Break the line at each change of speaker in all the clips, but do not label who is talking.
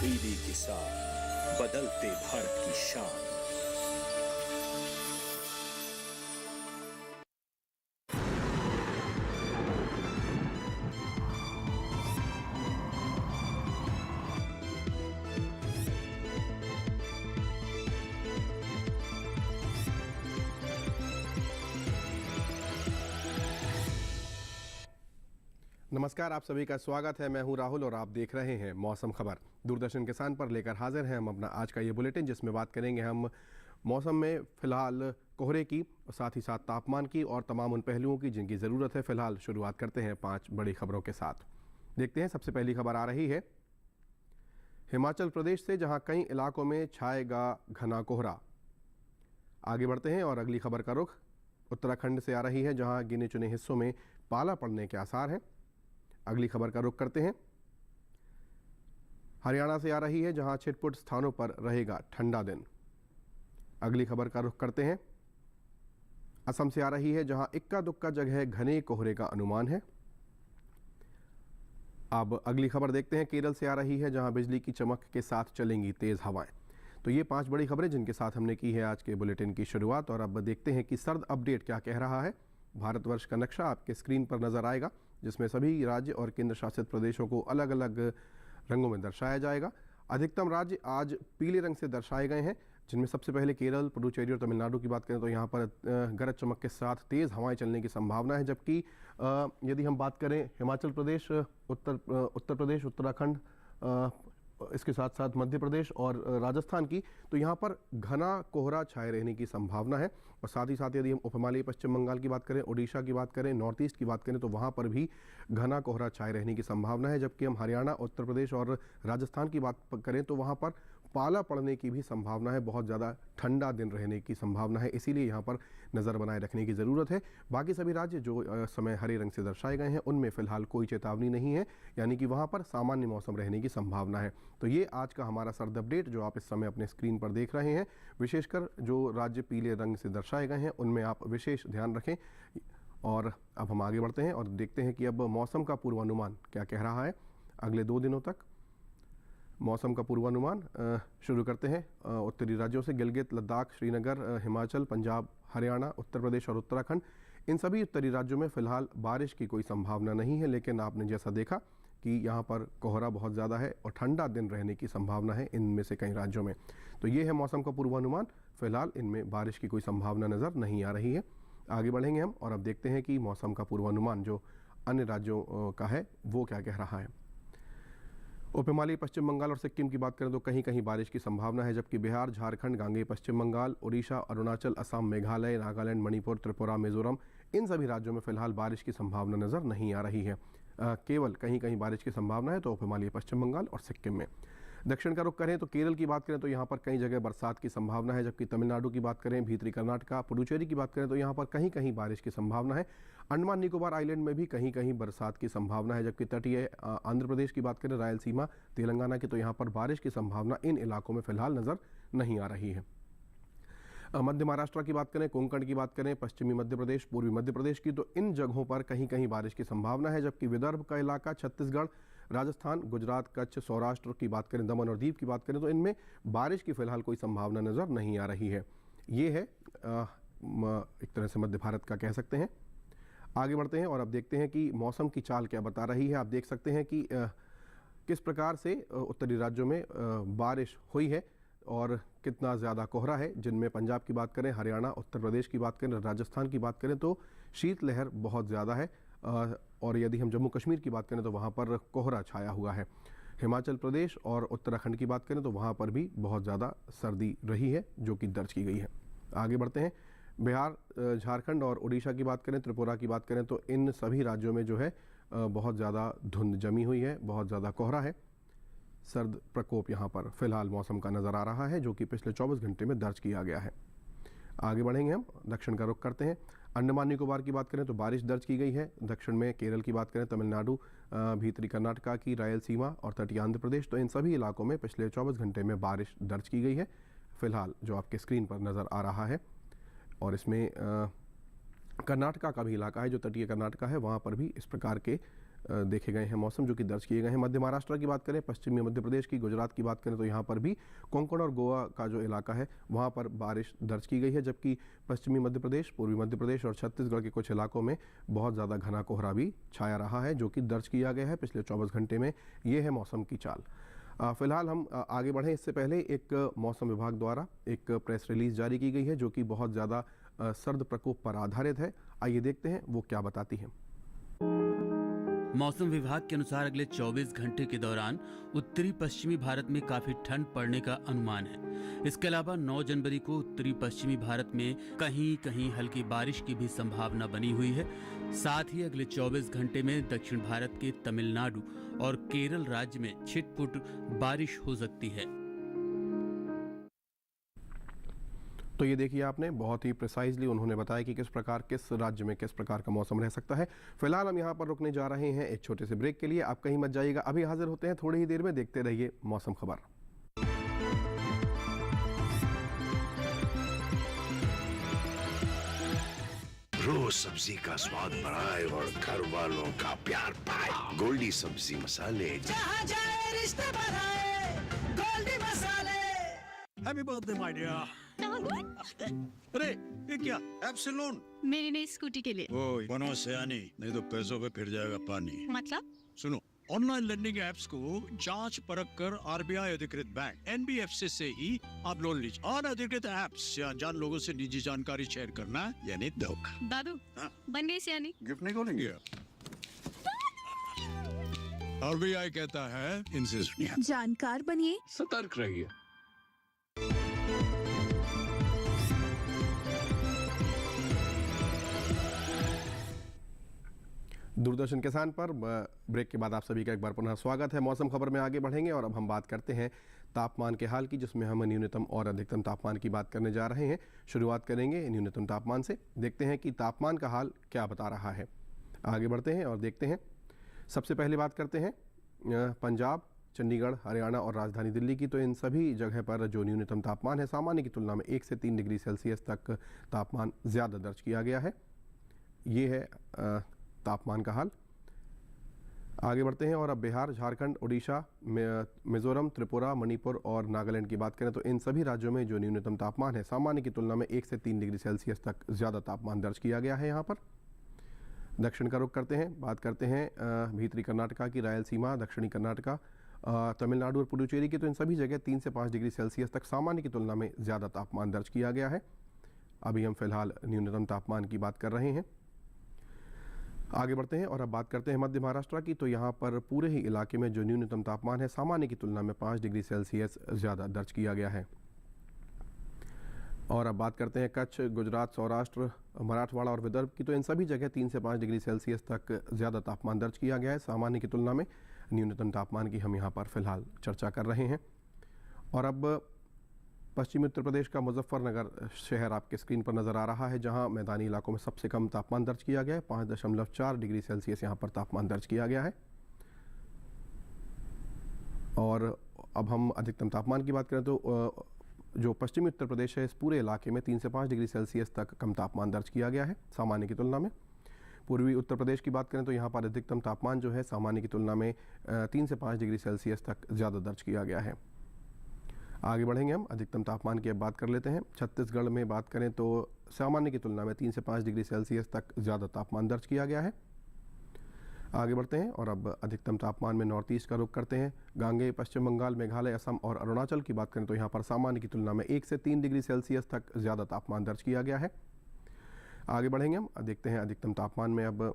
दीदी के साथ बदलते भारत की शान।
नमस्कार, आप सभी का स्वागत है। मैं हूं राहुल और आप देख रहे हैं मौसम खबर। दूरदर्शन किसान पर लेकर हाजिर हैं हम अपना आज का ये बुलेटिन, जिसमें बात करेंगे हम मौसम में फ़िलहाल कोहरे की, साथ ही साथ तापमान की और तमाम उन पहलुओं की जिनकी ज़रूरत है। फ़िलहाल शुरुआत करते हैं 5 बड़ी खबरों के साथ। देखते हैं, सबसे पहली खबर आ रही है हिमाचल प्रदेश से, जहां कई इलाकों में छाएगा घना कोहरा। आगे बढ़ते हैं और अगली खबर का रुख उत्तराखंड से आ रही है, जहां गिने चुने हिस्सों में पाला पड़ने के आसार हैं। अगली खबर का रुख करते हैं हरियाणा से आ रही है, जहां छिटपुट स्थानों पर रहेगा ठंडा दिन। अगली खबर का रुख करते हैं असम से आ रही है, जहां इक्का दुक्का जगह घने कोहरे का अनुमान है। अब अगली खबर देखते हैं केरल से आ रही है, जहां बिजली की चमक के साथ चलेंगी तेज हवाएं। तो ये 5 बड़ी खबरें जिनके साथ हमने की है आज के बुलेटिन की शुरुआत। और अब देखते हैं कि सर्द अपडेट क्या कह रहा है। भारतवर्ष का नक्शा आपके स्क्रीन पर नजर आएगा, जिसमें सभी राज्य और केंद्र शासित प्रदेशों को अलग अलग रंगों में दर्शाया जाएगा। अधिकतम राज्य आज पीले रंग से दर्शाए गए हैं, जिनमें सबसे पहले केरल, पुडुचेरी और तमिलनाडु की बात करें तो यहाँ पर गरज चमक के साथ तेज़ हवाएं चलने की संभावना है। जबकि यदि हम बात करें हिमाचल प्रदेश, उत्तर प्रदेश, उत्तराखंड, इसके साथ साथ मध्य प्रदेश और राजस्थान की, तो यहाँ पर घना कोहरा छाए रहने की संभावना है। और साथ ही साथ यदि हम उपहिमालयी पश्चिम बंगाल की बात करें, उड़ीसा की बात करें, नॉर्थ ईस्ट की बात करें, तो वहाँ पर भी घना कोहरा छाए रहने की संभावना है। जबकि हम हरियाणा, उत्तर प्रदेश और राजस्थान की बात करें तो वहाँ पर पाला पड़ने की भी संभावना है। बहुत ज़्यादा ठंडा दिन रहने की संभावना है, इसीलिए यहाँ पर नज़र बनाए रखने की ज़रूरत है। बाकी सभी राज्य जो समय हरे रंग से दर्शाए गए हैं, उनमें फ़िलहाल कोई चेतावनी नहीं है, यानी कि वहाँ पर सामान्य मौसम रहने की संभावना है। तो ये आज का हमारा सर्द अपडेट जो आप इस समय अपने स्क्रीन पर देख रहे हैं, विशेषकर जो राज्य पीले रंग से दर्शाए गए हैं उनमें आप विशेष ध्यान रखें। और अब हम आगे बढ़ते हैं और देखते हैं कि अब मौसम का पूर्वानुमान क्या कह रहा है अगले 2 दिनों तक। मौसम का पूर्वानुमान शुरू करते हैं उत्तरी राज्यों से। गिलगित, लद्दाख, श्रीनगर, हिमाचल, पंजाब, हरियाणा, उत्तर प्रदेश और उत्तराखंड, इन सभी उत्तरी राज्यों में फ़िलहाल बारिश की कोई संभावना नहीं है। लेकिन आपने जैसा देखा कि यहाँ पर कोहरा बहुत ज़्यादा है और ठंडा दिन रहने की संभावना है इनमें से कई राज्यों में। तो ये है मौसम का पूर्वानुमान। फ़िलहाल इनमें बारिश की कोई संभावना नज़र नहीं आ रही है। आगे बढ़ेंगे हम और अब देखते हैं कि मौसम का पूर्वानुमान जो अन्य राज्यों का है वो क्या कह रहा है। उपहिमालयी पश्चिम बंगाल और सिक्किम की बात करें तो कहीं कहीं बारिश की संभावना है। जबकि बिहार, झारखंड, गांगेय पश्चिम बंगाल, उड़ीसा, अरुणाचल, असम, मेघालय, नागालैंड, मणिपुर, त्रिपुरा, मिजोरम, इन सभी राज्यों में फ़िलहाल बारिश की संभावना नज़र नहीं आ रही है। केवल कहीं कहीं बारिश की संभावना है तो उपहिमालयी पश्चिम बंगाल और सिक्किम में। दक्षिण का रुख करें तो केरल की बात करें तो यहाँ पर कई जगह बरसात की संभावना है। जबकि तमिलनाडु की बात करें, भीतरी कर्नाटका, पुडुचेरी की बात करें तो यहाँ पर कहीं कहीं बारिश की संभावना है। अंडमान निकोबार आइलैंड में भी कहीं कहीं बरसात की संभावना है। जबकि तटीय आंध्र प्रदेश की बात करें, रायलसीमा, तेलंगाना की, तो यहाँ पर बारिश की संभावना इन इलाकों में फ़िलहाल नज़र नहीं आ रही है। मध्य महाराष्ट्र की बात करें, कोंकण की बात करें, पश्चिमी मध्य प्रदेश, पूर्वी मध्य प्रदेश की, तो इन जगहों पर कहीं कहीं बारिश की संभावना है। जबकि विदर्भ का इलाका, छत्तीसगढ़, राजस्थान, गुजरात, कच्छ, सौराष्ट्र की बात करें, दमन और दीव की बात करें तो इनमें बारिश की फ़िलहाल कोई संभावना नज़र नहीं आ रही है। ये है एक तरह से मध्य भारत का कह सकते हैं। आगे बढ़ते हैं और अब देखते हैं कि मौसम की चाल क्या बता रही है। आप देख सकते हैं कि किस प्रकार से उत्तरी राज्यों में बारिश हुई है और कितना ज़्यादा कोहरा है। जिनमें पंजाब की बात करें, हरियाणा, उत्तर प्रदेश की बात करें, राजस्थान की बात करें तो शीतलहर बहुत ज़्यादा है। और यदि हम जम्मू कश्मीर की बात करें तो वहाँ पर कोहरा छाया हुआ है। हिमाचल प्रदेश और उत्तराखंड की बात करें तो वहाँ पर भी बहुत ज़्यादा सर्दी रही है जो कि दर्ज की गई है। आगे बढ़ते हैं, बिहार, झारखंड और उड़ीसा की बात करें, त्रिपुरा की बात करें तो इन सभी राज्यों में जो है बहुत ज़्यादा धुंध जमी हुई है, बहुत ज़्यादा कोहरा है। सर्द प्रकोप यहाँ पर फ़िलहाल मौसम का नज़र आ रहा है जो कि पिछले 24 घंटे में दर्ज किया गया है। आगे बढ़ेंगे हम, दक्षिण का रुख करते हैं। अंडमान निकोबार की बात करें तो बारिश दर्ज की गई है। दक्षिण में केरल की बात करें, तमिलनाडु, भीतरी कर्नाटका की, रायलसीमा और तटीय आंध्र प्रदेश, तो इन सभी इलाकों में पिछले 24 घंटे में बारिश दर्ज की गई है फ़िलहाल जो आपके स्क्रीन पर नज़र आ रहा है। और इसमें कर्नाटका का भी इलाका है जो तटीय कर्नाटका है, वहाँ पर भी इस प्रकार के देखे गए हैं मौसम जो कि दर्ज किए गए हैं। मध्य महाराष्ट्र की बात करें, पश्चिमी मध्य प्रदेश की, गुजरात की बात करें तो यहाँ पर भी कोंकण और गोवा का जो इलाका है वहाँ पर बारिश दर्ज की गई है, जबकि पश्चिमी मध्य प्रदेश, पूर्वी मध्य प्रदेश और छत्तीसगढ़ के कुछ इलाकों में बहुत ज़्यादा घना कोहरा भी छाया रहा है, जो कि दर्ज किया गया है पिछले 24 घंटे में। ये है मौसम की चाल। फिलहाल हम आगे बढ़ें इससे पहले एक मौसम विभाग द्वारा एक प्रेस रिलीज जारी की गई है जो कि बहुत ज़्यादा सर्द प्रकोप पर आधारित है। आइए देखते हैं वो क्या बताती है।
मौसम विभाग के अनुसार अगले 24 घंटे के दौरान उत्तरी पश्चिमी भारत में काफी ठंड पड़ने का अनुमान है। इसके अलावा 9 जनवरी को उत्तरी पश्चिमी भारत में कहीं कहीं हल्की बारिश की भी संभावना बनी हुई है। साथ ही अगले 24 घंटे में दक्षिण भारत के तमिलनाडु और केरल राज्य में छिटपुट बारिश हो सकती है।
तो ये देखिए, आपने बहुत ही प्रिसाइजली उन्होंने बताया कि किस राज्य में किस प्रकार का मौसम रह सकता है। फिलहाल हम यहाँ पर रुकने जा रहे हैं एक छोटे से ब्रेक के लिए। आप कहीं मत जाइएगा, अभी हाजिर होते हैं थोड़ी ही देर में। देखते रहिए मौसम खबर।
रोज सब्जी का स्वाद बढ़ाए और घर वालों का प्यार पाए। गोल्डी सब्जी मसाले,
जहाँ जाए रिश्ते बढ़ाए, गोल्डी मसाले।
Happy birthday my dear. अरे ये क्या? एप्सिलॉन
मेरी नई स्कूटी के लिए।
ओए बनो सयानी, नहीं तो पैसों पे फिर जाएगा पानी।
मतलब?
सुनो, ऑनलाइन लर्निंग ऐप्स को जांच परख कर आरबीआई अधिकृत बैंक एनबीएफसी से ही आप लोन लीजिए। अनधिकृत ऐप्स या अनजान लोगों से निजी जानकारी शेयर करना यानी धोखा।
दादू बन गई सियानी।
गिफ्ट नहीं खोलेंगे? आरबीआई कहता है इनसे सुनिए।
जानकार बनिए,
सतर्क रहिए।
दूरदर्शन किसान पर ब्रेक के बाद आप सभी का एक बार पुनः स्वागत है। मौसम खबर में आगे बढ़ेंगे और अब हम बात करते हैं तापमान के हाल की, जिसमें हम न्यूनतम और अधिकतम तापमान की बात करने जा रहे हैं। शुरुआत करेंगे न्यूनतम तापमान से। देखते हैं कि तापमान का हाल क्या बता रहा है। आगे बढ़ते हैं और देखते हैं। सबसे पहले बात करते हैं पंजाब, चंडीगढ़, हरियाणा और राजधानी दिल्ली की। तो इन सभी जगह पर जो न्यूनतम तापमान है सामान्य की तुलना में 1 से 3 डिग्री सेल्सियस तक तापमान ज़्यादा दर्ज किया गया है। ये है तापमान का हाल। आगे बढ़ते हैं और अब बिहार, झारखंड, उड़ीसा, मिजोरम, त्रिपुरा, मणिपुर और नागालैंड की बात करें तो इन सभी राज्यों में जो न्यूनतम तापमान है सामान्य की तुलना में 1 से 3 डिग्री सेल्सियस तक ज़्यादा तापमान दर्ज किया गया है। यहाँ पर दक्षिण का रुख करते हैं, बात करते हैं भीतरी कर्नाटका की, रायलसीमा, दक्षिणी कर्नाटका, तमिलनाडु और पुडुचेरी की। तो इन सभी जगह 3 से 5 डिग्री सेल्सियस तक सामान्य की तुलना में ज़्यादा तापमान दर्ज किया गया है। अभी हम फिलहाल न्यूनतम तापमान की बात कर रहे हैं। आगे बढ़ते हैं और अब बात करते हैं मध्य महाराष्ट्र की। तो यहाँ पर पूरे ही इलाके में जो न्यूनतम तापमान है सामान्य की तुलना में 5 डिग्री सेल्सियस ज़्यादा दर्ज किया गया है। और अब बात करते हैं कच्छ, गुजरात, सौराष्ट्र, मराठवाड़ा और विदर्भ की। तो इन सभी जगह 3 से 5 डिग्री सेल्सियस तक ज़्यादा तापमान दर्ज किया गया है सामान्य की तुलना में। न्यूनतम तापमान की हम यहाँ पर फिलहाल चर्चा कर रहे हैं। और अब पश्चिमी उत्तर प्रदेश का मुजफ्फरनगर शहर आपके स्क्रीन पर नज़र आ रहा है, जहां मैदानी इलाकों में सबसे कम तापमान दर्ज किया गया है। 5.4 डिग्री सेल्सियस यहां पर तापमान दर्ज किया गया है। और अब हम अधिकतम तापमान की बात करें तो जो पश्चिमी उत्तर प्रदेश है इस पूरे इलाके में 3 से 5 डिग्री सेल्सियस तक कम तापमान दर्ज किया गया है सामान्य की तुलना में। पूर्वी उत्तर प्रदेश की बात करें तो यहाँ पर अधिकतम तापमान जो है सामान्य की तुलना में 3 से 5 डिग्री सेल्सियस तक ज़्यादा दर्ज किया गया है। आगे बढ़ेंगे हम, अधिकतम तापमान की अब बात कर लेते हैं। छत्तीसगढ़ में बात करें तो सामान्य की तुलना में 3 से 5 डिग्री सेल्सियस तक ज़्यादा तापमान दर्ज किया गया है। आगे बढ़ते हैं और अब अधिकतम तापमान में नॉर्थ ईस्ट का रुख करते हैं। गांगे, पश्चिम बंगाल, मेघालय, असम और अरुणाचल की बात करें तो यहाँ पर सामान्य की तुलना में 1 से 3 डिग्री सेल्सियस तक ज़्यादा तापमान दर्ज किया गया है। आगे बढ़ेंगे हम, देखते हैं अधिकतम तापमान में। अब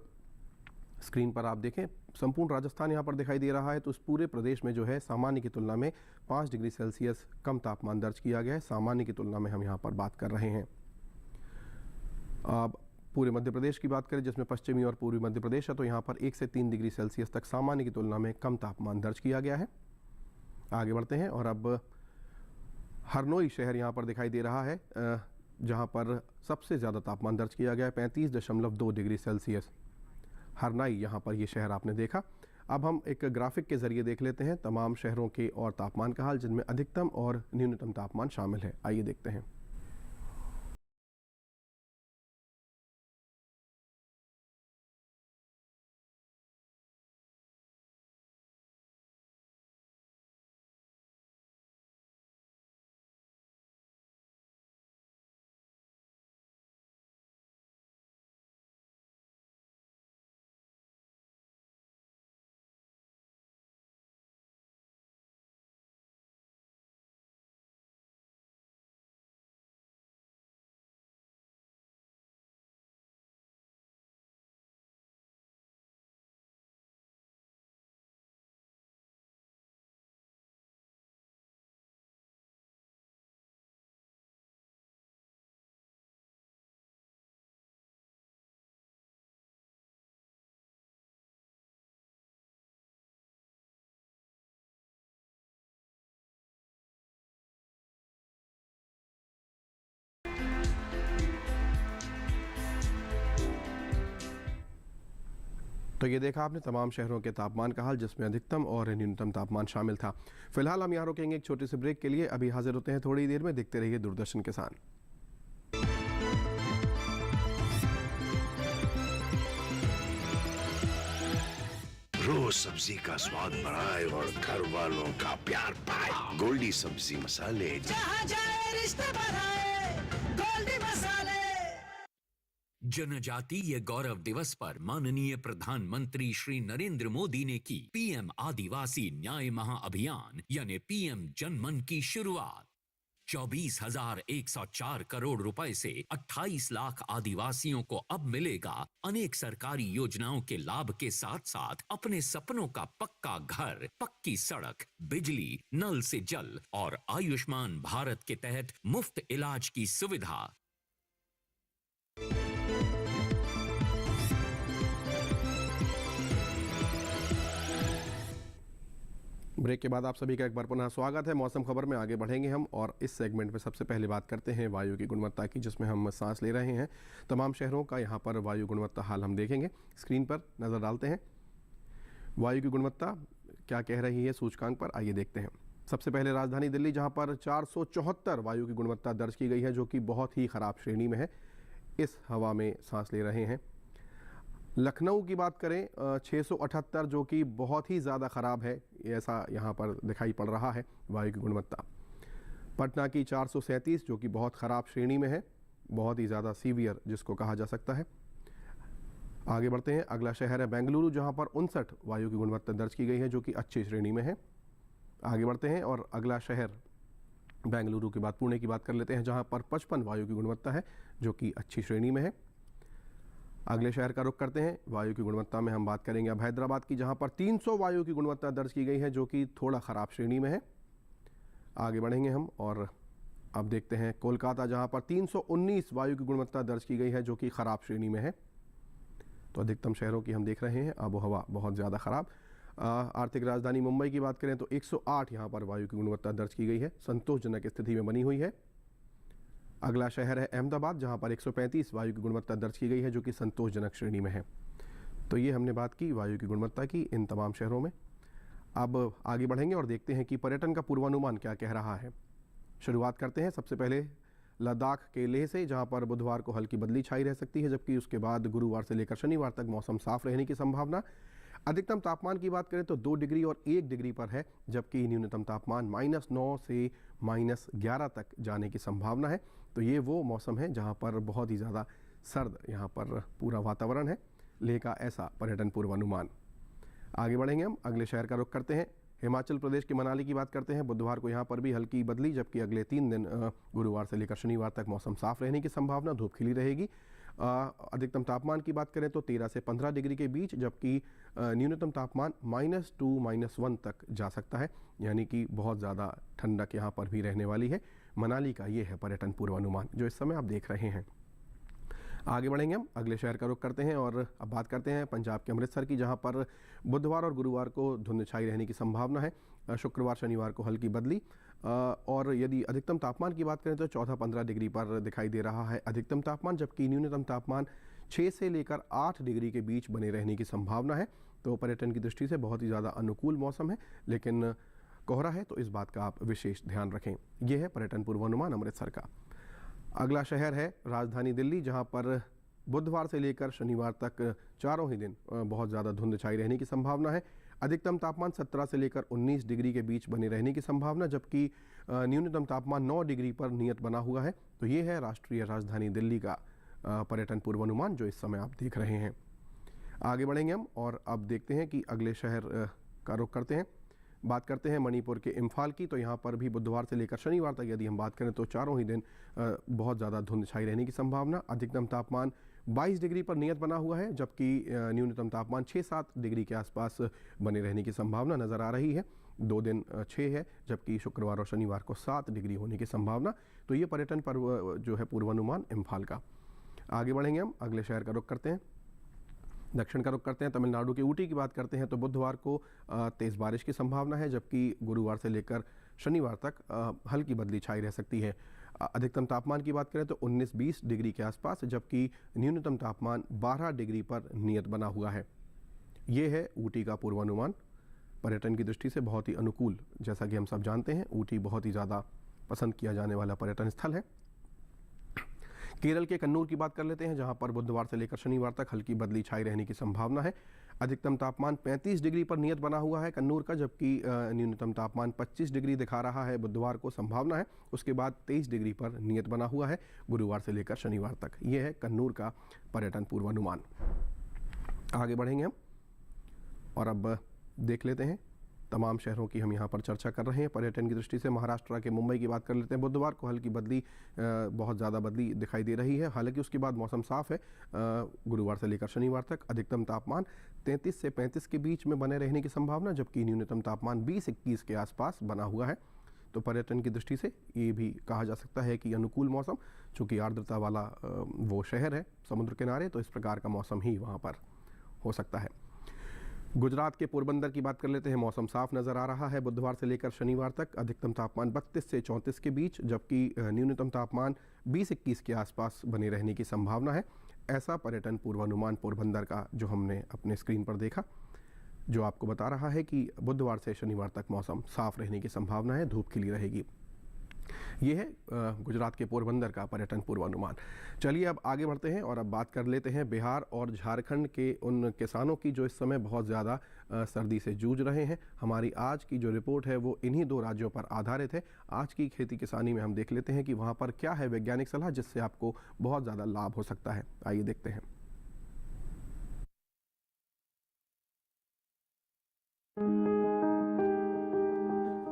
स्क्रीन पर आप देखें संपूर्ण राजस्थान यहाँ पर दिखाई दे रहा है। तो इस पूरे प्रदेश में जो है सामान्य की तुलना में 5 डिग्री सेल्सियस कम तापमान दर्ज किया गया है सामान्य की तुलना में हम यहाँ पर बात कर रहे हैं। अब पूरे मध्य प्रदेश की बात करें जिसमें पश्चिमी और पूर्वी मध्य प्रदेश है, तो यहाँ पर 1 से 3 डिग्री सेल्सियस तक सामान्य की तुलना में कम तापमान दर्ज किया गया है। आगे बढ़ते हैं और अब हरनोई शहर यहाँ पर दिखाई दे रहा है, जहाँ पर सबसे ज़्यादा तापमान दर्ज किया गया है 35.2 डिग्री सेल्सियस। हरनाई यहाँ पर ये शहर आपने देखा। अब हम एक ग्राफिक के ज़रिए देख लेते हैं तमाम शहरों के और तापमान का हाल, जिनमें अधिकतम और न्यूनतम तापमान शामिल है। आइए देखते हैं। तो ये देखा आपने तमाम शहरों के तापमान का हाल, जिसमें अधिकतम और न्यूनतम तापमान शामिल था। फिलहाल हम यहाँ रुकेंगे एक छोटे से ब्रेक के लिए। अभी हाजिर होते हैं थोड़ी देर में। देखते रहिए दूरदर्शन किसान।
रोज सब्जी का स्वाद बढ़ाए और घर वालों का प्यार पाए। गोल्डी सब्जी मसाले।
जहाँ जाए रिश्ते बढ़ाए गोल्डी मसाले।
जनजातीय गौरव दिवस पर माननीय प्रधानमंत्री श्री नरेंद्र मोदी ने की पीएम आदिवासी न्याय महाअभियान यानी पीएम जनमन की शुरुआत। 24,104 करोड़ रुपए से 28 लाख आदिवासियों को अब मिलेगा अनेक सरकारी योजनाओं के लाभ के साथ साथ अपने सपनों का पक्का घर, पक्की सड़क, बिजली, नल से जल और आयुष्मान भारत के तहत मुफ्त इलाज की सुविधा।
ब्रेक के बाद आप सभी का एक बार पुनः स्वागत है। मौसम खबर में आगे बढ़ेंगे हम, और इस सेगमेंट में सबसे पहले बात करते हैं वायु की गुणवत्ता की, जिसमें हम सांस ले रहे हैं। तमाम शहरों का यहाँ पर वायु गुणवत्ता हाल हम देखेंगे। स्क्रीन पर नज़र डालते हैं वायु की गुणवत्ता क्या कह रही है सूचकांक पर, आइए देखते हैं। सबसे पहले राजधानी दिल्ली, जहाँ पर 474 वायु की गुणवत्ता दर्ज की गई है, जो कि बहुत ही ख़राब श्रेणी में है। इस हवा में सांस ले रहे हैं। लखनऊ की बात करें 678, जो कि बहुत ही ज़्यादा ख़राब है, ऐसा यहाँ पर दिखाई पड़ रहा है वायु की गुणवत्ता। पटना की 437, जो कि बहुत ख़राब श्रेणी में है, बहुत ही ज़्यादा सीवियर जिसको कहा जा सकता है। आगे बढ़ते हैं। अगला शहर है बेंगलुरु, जहाँ पर 59 वायु की गुणवत्ता दर्ज की गई है, जो कि अच्छी श्रेणी में है। आगे बढ़ते हैं और अगला शहर बेंगलुरु के बाद पुणे की बात कर लेते हैं, जहाँ पर 55 वायु की गुणवत्ता है, जो कि अच्छी श्रेणी में है। अगले शहर का रुख करते हैं। वायु की गुणवत्ता में हम बात करेंगे अब हैदराबाद की, जहां पर 300 वायु की गुणवत्ता दर्ज की गई है, जो कि थोड़ा ख़राब श्रेणी में है। आगे बढ़ेंगे हम और अब देखते हैं कोलकाता, जहां पर 319 वायु की गुणवत्ता दर्ज की गई है, जो कि ख़राब श्रेणी में है। तो अधिकतम शहरों की हम देख रहे हैं आबो हवा बहुत ज़्यादा ख़राब। आर्थिक राजधानी मुंबई की बात करें तो 108 यहाँ पर वायु की गुणवत्ता दर्ज की गई है, संतोषजनक स्थिति में बनी हुई है। अगला शहर है अहमदाबाद, जहां पर 135 वायु की गुणवत्ता दर्ज की गई है, जो कि संतोषजनक श्रेणी में है। तो ये हमने बात की वायु की गुणवत्ता की इन तमाम शहरों में। अब आगे बढ़ेंगे और देखते हैं कि पर्यटन का पूर्वानुमान क्या कह रहा है। शुरुआत करते हैं सबसे पहले लद्दाख के लेह से, जहां पर बुधवार को हल्की बदली छाई रह सकती है, जबकि उसके बाद गुरुवार से लेकर शनिवार तक मौसम साफ रहने की संभावना। अधिकतम तापमान की बात करें तो 2 डिग्री और 1 डिग्री पर है, जबकि न्यूनतम तापमान -9 से -11 तक जाने की संभावना है। तो ये वो मौसम है जहाँ पर बहुत ही ज़्यादा सर्द यहाँ पर पूरा वातावरण है। लेह का ऐसा पर्यटन पूर्वानुमान। आगे बढ़ेंगे हम, अगले शहर का रुख करते हैं। हिमाचल प्रदेश के मनाली की बात करते हैं। बुधवार को यहाँ पर भी हल्की बदली, जबकि अगले 3 दिन गुरुवार से लेकर शनिवार तक मौसम साफ रहने की संभावना, धूप खिली रहेगी। अधिकतम तापमान की बात करें तो 13 से 15 डिग्री के बीच, जबकि न्यूनतम तापमान -2 -1 तक जा सकता है, यानी कि बहुत ज़्यादा ठंडक यहाँ पर भी रहने वाली है। मनाली का ये है पर्यटन पूर्वानुमान जो इस समय आप देख रहे हैं। आगे बढ़ेंगे हम, अगले शहर का रुख करते हैं और अब बात करते हैं पंजाब के अमृतसर की, जहां पर बुधवार और गुरुवार को धुंध छाई रहने की संभावना है। शुक्रवार शनिवार को हल्की बदली, और यदि अधिकतम तापमान की बात करें तो 14-15 डिग्री पर दिखाई दे रहा है अधिकतम तापमान, जबकि न्यूनतम तापमान 6 से लेकर 8 डिग्री के बीच बने रहने की संभावना है। तो पर्यटन की दृष्टि से बहुत ही ज़्यादा अनुकूल मौसम है, लेकिन कोहरा है तो इस बात का आप विशेष ध्यान रखें। यह है पर्यटन पूर्वानुमान अमृतसर का। अगला शहर है राजधानी दिल्ली, जहां पर बुधवार से लेकर शनिवार तक चारों ही दिन बहुत ज़्यादा धुंध छाई रहने की संभावना है। अधिकतम तापमान 17 से लेकर 19 डिग्री के बीच बने रहने की संभावना, जबकि न्यूनतम तापमान 9 डिग्री पर नियत बना हुआ है। तो ये है राष्ट्रीय राजधानी दिल्ली का पर्यटन पूर्वानुमान जो इस समय आप देख रहे हैं। आगे बढ़ेंगे हम और अब देखते हैं कि अगले शहर का रुख करते हैं। बात करते हैं मणिपुर के इम्फाल की, तो यहाँ पर भी बुधवार से लेकर शनिवार तक यदि हम बात करें तो चारों ही दिन बहुत ज़्यादा धुंध छाई रहने की संभावना। अधिकतम तापमान 22 डिग्री पर नियत बना हुआ है, जबकि न्यूनतम तापमान 6-7 डिग्री के आसपास बने रहने की संभावना नज़र आ रही है। 2 दिन 6 है, जबकि शुक्रवार और शनिवार को 7 डिग्री होने की संभावना। तो ये पर्यटन पर्व जो है पूर्वानुमान इम्फाल का। आगे बढ़ेंगे हम, अगले शहर का रुख करते हैं। दक्षिण का रुख करते हैं, तमिलनाडु के ऊटी की बात करते हैं तो बुधवार को तेज़ बारिश की संभावना है, जबकि गुरुवार से लेकर शनिवार तक हल्की बदली छाई रह सकती है। अधिकतम तापमान की बात करें तो 19-20 डिग्री के आसपास, जबकि न्यूनतम तापमान 12 डिग्री पर नियत बना हुआ है। ये है ऊटी का पूर्वानुमान। पर्यटन की दृष्टि से बहुत ही अनुकूल, जैसा कि हम सब जानते हैं ऊटी बहुत ही ज़्यादा पसंद किया जाने वाला पर्यटन स्थल है। केरल के कन्नूर की बात कर लेते हैं, जहां पर बुधवार से लेकर शनिवार तक हल्की बदली छाई रहने की संभावना है। अधिकतम तापमान 35 डिग्री पर नियत बना हुआ है कन्नूर का, जबकि न्यूनतम तापमान 25 डिग्री दिखा रहा है बुधवार को, संभावना है। उसके बाद 23 डिग्री पर नियत बना हुआ है गुरुवार से लेकर शनिवार तक। ये है कन्नूर का पर्यटन पूर्वानुमान। आगे बढ़ेंगे हम और अब देख लेते हैं तमाम शहरों की हम यहाँ पर चर्चा कर रहे हैं पर्यटन की दृष्टि से। महाराष्ट्र के मुंबई की बात कर लेते हैं। बुधवार को हल्की बदली, बहुत ज़्यादा बदली दिखाई दे रही है, हालांकि उसके बाद मौसम साफ है। गुरुवार से लेकर शनिवार तक अधिकतम तापमान 33 से 35 के बीच में बने रहने की संभावना, जबकि न्यूनतम तापमान 20-21 के आसपास बना हुआ है। तो पर्यटन की दृष्टि से ये भी कहा जा सकता है कि अनुकूल मौसम, चूँकि आर्द्रता वाला वो शहर है समुद्र किनारे, तो इस प्रकार का मौसम ही वहाँ पर हो सकता है। गुजरात के पोरबंदर की बात कर लेते हैं। मौसम साफ नज़र आ रहा है बुधवार से लेकर शनिवार तक। अधिकतम तापमान 32 से 34 के बीच, जबकि न्यूनतम तापमान 20-21 के आसपास बने रहने की संभावना है। ऐसा पर्यटन पूर्वानुमान पोरबंदर का जो हमने अपने स्क्रीन पर देखा, जो आपको बता रहा है कि बुधवार से शनिवार तक मौसम साफ रहने की संभावना है, धूप खिली रहेगी। ये है गुजरात के पोरबंदर का पर्यटन पूर्वानुमान। चलिए अब आगे बढ़ते हैं और अब बात कर लेते हैं बिहार और झारखंड के उन किसानों की जो इस समय बहुत ज़्यादा सर्दी से जूझ रहे हैं। हमारी आज की जो रिपोर्ट है वो इन्हीं दो राज्यों पर आधारित है। आज की खेती किसानी में हम देख लेते हैं कि वहाँ पर क्या है वैज्ञानिक सलाह, जिससे आपको बहुत ज़्यादा लाभ हो सकता है। आइए देखते हैं।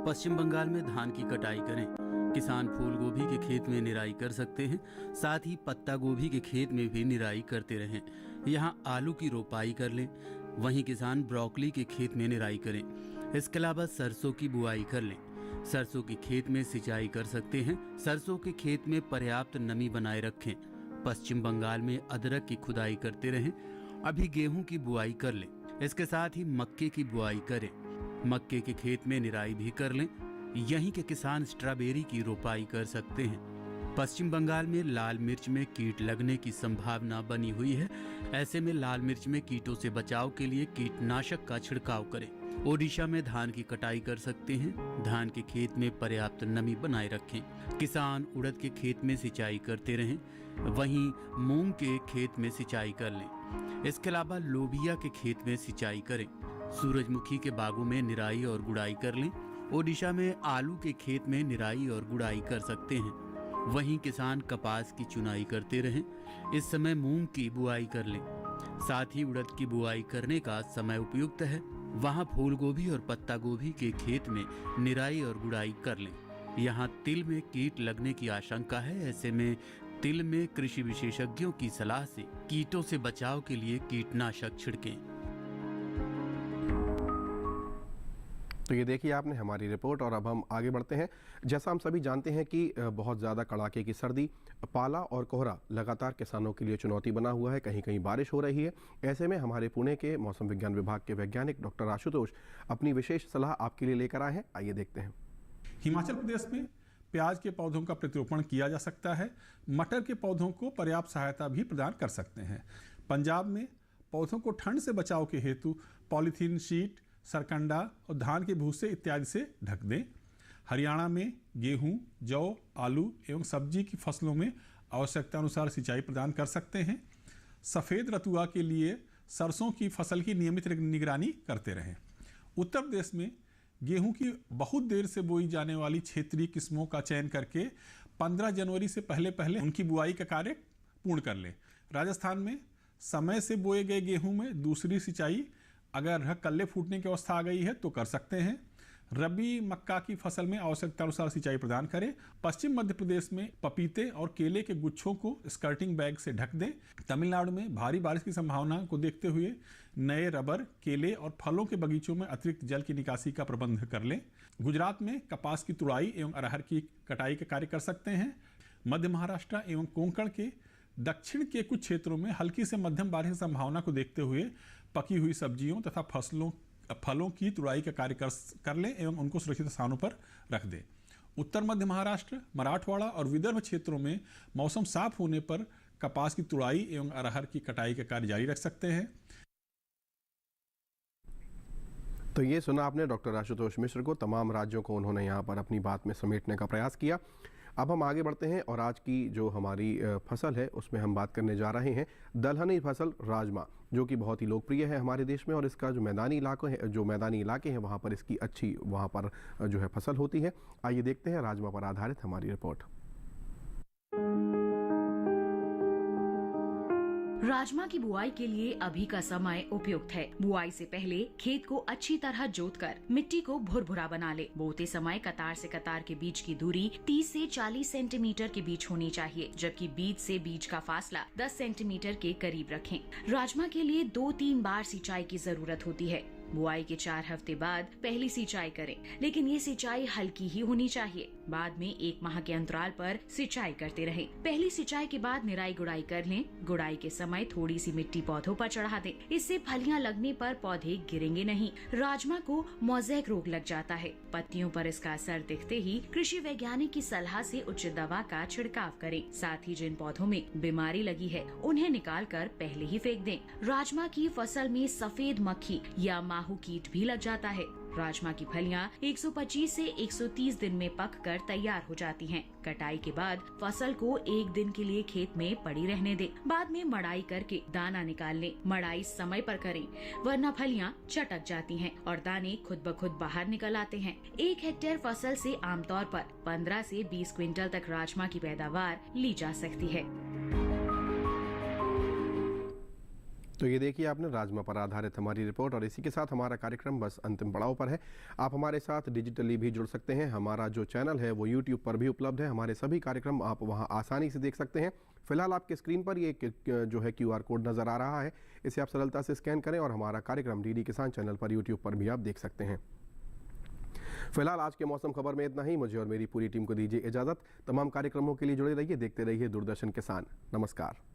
पश्चिम बंगाल में धान की कटाई करें। किसान फूल गोभी के खेत में निराई कर सकते हैं, साथ ही पत्ता गोभी के खेत में भी निराई करते रहें। यहाँ आलू की रोपाई कर लें। वहीं किसान ब्रोकली के खेत में निराई करें। इसके अलावा सरसों की बुआई कर लें। सरसों के खेत में सिंचाई कर सकते हैं। सरसों के खेत में पर्याप्त नमी बनाए रखें। पश्चिम बंगाल में अदरक की खुदाई करते रहें। अभी गेहूं की बुआई कर लें। इसके साथ ही मक्के की बुआई करें। मक्के के खेत में निराई भी कर लें। यहीं के किसान स्ट्रॉबेरी की रोपाई कर सकते हैं। पश्चिम बंगाल में लाल मिर्च में कीट लगने की संभावना बनी हुई है। ऐसे में लाल मिर्च में कीटों से बचाव के लिए कीटनाशक का छिड़काव करें। ओडिशा में धान की कटाई कर सकते हैं। धान के खेत में पर्याप्त नमी बनाए रखें। किसान उड़द के खेत में सिंचाई करते रहें। वहीं मूंग के खेत में सिंचाई कर लें। इसके अलावा लोबिया के खेत में सिंचाई करें। सूरजमुखी के बागों में निराई और गुड़ाई कर लें। ओडिशा में आलू के खेत में निराई और गुड़ाई कर सकते हैं। वहीं किसान कपास की चुनाई करते रहें। इस समय मूंग की बुआई कर लें। साथ ही उड़द की बुआई करने का समय उपयुक्त है। वहां फूल गोभी और पत्ता गोभी के खेत में निराई और गुड़ाई कर लें। यहाँ तिल में कीट लगने की आशंका है। ऐसे में तिल में कृषि विशेषज्ञों की सलाह से कीटों से बचाव के लिए कीटनाशक छिड़कें।
तो ये देखिए आपने हमारी रिपोर्ट और अब हम आगे बढ़ते हैं। जैसा हम सभी जानते हैं कि बहुत ज़्यादा कड़ाके की सर्दी, पाला और कोहरा लगातार किसानों के लिए चुनौती बना हुआ है। कहीं कहीं बारिश हो रही है। ऐसे में हमारे पुणे के मौसम विज्ञान विभाग के वैज्ञानिक डॉक्टर आशुतोष अपनी विशेष सलाह आपके लिए लेकर आए हैं। आइए देखते हैं।
हिमाचल प्रदेश में प्याज के पौधों का प्रतिरोपण किया जा सकता है। मटर के पौधों को पर्याप्त सहायता भी प्रदान कर सकते हैं। पंजाब में पौधों को ठंड से बचाव के हेतु पॉलीथीन शीट, सरकंडा और धान के भूसे इत्यादि से ढक दें। हरियाणा में गेहूं, जौ, आलू एवं सब्जी की फसलों में आवश्यकता अनुसार सिंचाई प्रदान कर सकते हैं। सफ़ेद रतुआ के लिए सरसों की फसल की नियमित निगरानी करते रहें। उत्तर प्रदेश में गेहूं की बहुत देर से बोई जाने वाली क्षेत्रीय किस्मों का चयन करके 15 जनवरी से पहले उनकी बुआई का कार्य पूर्ण कर लें। राजस्थान में समय से बोए गए गेहूं में दूसरी सिंचाई अगर कल्ले फूटने की अवस्था आ गई है तो कर सकते हैं। रबी मक्का की फसल में आवश्यकता अनुसार सिंचाई प्रदान करें। पश्चिम मध्य प्रदेश में पपीते और केले के गुच्छों को स्कर्टिंग बैग से ढक दें। तमिलनाडु में भारी बारिश की संभावना को देखते हुए नए रबर, केले और फलों के बगीचों में अतिरिक्त जल की निकासी का प्रबंध कर लें। गुजरात में कपास की तुड़ाई एवं अरहर की कटाई का कार्य कर सकते हैं। मध्य महाराष्ट्र एवं कोंकण के दक्षिण के कुछ क्षेत्रों में हल्की से मध्यम बारिश की संभावना को देखते हुए पकी हुई सब्जियों तथा फलों की तुड़ाई का कार्य कर लें एवं उनको सुरक्षित स्थानों पर रख दें। उत्तर मध्य महाराष्ट्र, मराठवाड़ा और विदर्भ क्षेत्रों में मौसम साफ होने पर कपास की तुड़ाई एवं अरहर की कटाई का कार्य जारी रख सकते हैं।
तो ये सुना आपने डॉक्टर आशुतोष मिश्र को। तमाम राज्यों को उन्होंने यहाँ पर अपनी बात में समेटने का प्रयास किया। अब हम आगे बढ़ते हैं और आज की जो हमारी फसल है उसमें हम बात करने जा रहे हैं दलहनी फसल राजमा, जो कि बहुत ही लोकप्रिय है हमारे देश में और इसका जो मैदानी इलाके हैं वहाँ पर इसकी अच्छी वहाँ पर जो है फसल होती है। आइए देखते हैं राजमा पर आधारित हमारी रिपोर्ट।
राजमा की बुआई के लिए अभी का समय उपयुक्त है। बुआई से पहले खेत को अच्छी तरह जोतकर मिट्टी को भुरभुरा बना ले। बोते समय कतार से कतार के बीच की दूरी 30 से 40 सेंटीमीटर के बीच होनी चाहिए, जबकि बीज से बीज का फासला 10 सेंटीमीटर के करीब रखें। राजमा के लिए 2-3 बार सिंचाई की जरूरत होती है। बुआई के 4 हफ्ते बाद पहली सिंचाई करें, लेकिन ये सिंचाई हल्की ही होनी चाहिए। बाद में 1 माह के अंतराल पर सिंचाई करते रहें। पहली सिंचाई के बाद निराई गुड़ाई कर लें। गुड़ाई के समय थोड़ी सी मिट्टी पौधों पर चढ़ा दें, इससे फलियां लगने पर पौधे गिरेंगे नहीं। राजमा को मोज़ेक रोग लग जाता है। पत्तियों पर इसका असर दिखते ही कृषि वैज्ञानिक की सलाह से उचित दवा का छिड़काव करें। साथ ही जिन पौधों में बीमारी लगी है उन्हें निकाल कर पहले ही फेंक दें। राजमा की फसल में सफेद मक्खी या माहू कीट भी लग जाता है। राजमा की फलियां 125 से 130 दिन में पककर तैयार हो जाती हैं। कटाई के बाद फसल को 1 दिन के लिए खेत में पड़ी रहने दें। बाद में मड़ाई करके दाना निकाल लें। मड़ाई समय पर करें, वरना फलियां चटक जाती हैं और दाने खुद ब खुद बाहर निकल आते हैं। 1 हेक्टेयर फसल से आमतौर पर 15 से 20 क्विंटल तक राजमा की पैदावार ली जा सकती है।
तो ये देखिए आपने राजमा पर आधारित हमारी रिपोर्ट, और इसी के साथ हमारा कार्यक्रम बस अंतिम पड़ाव पर है। आप हमारे साथ डिजिटली भी जुड़ सकते हैं। हमारा जो चैनल है वो YouTube पर भी उपलब्ध है। हमारे सभी कार्यक्रम आप वहां आसानी से देख सकते हैं। फिलहाल आपके स्क्रीन पर ये जो है QR कोड नज़र आ रहा है, इसे आप सरलता से स्कैन करें और हमारा कार्यक्रम DD किसान चैनल पर YouTube पर भी आप देख सकते हैं। फिलहाल आज के मौसम खबर में इतना ही। मुझे और मेरी पूरी टीम को दीजिए इजाज़त। तमाम कार्यक्रमों के लिए जुड़े रहिए, देखते रहिए दूरदर्शन किसान। नमस्कार।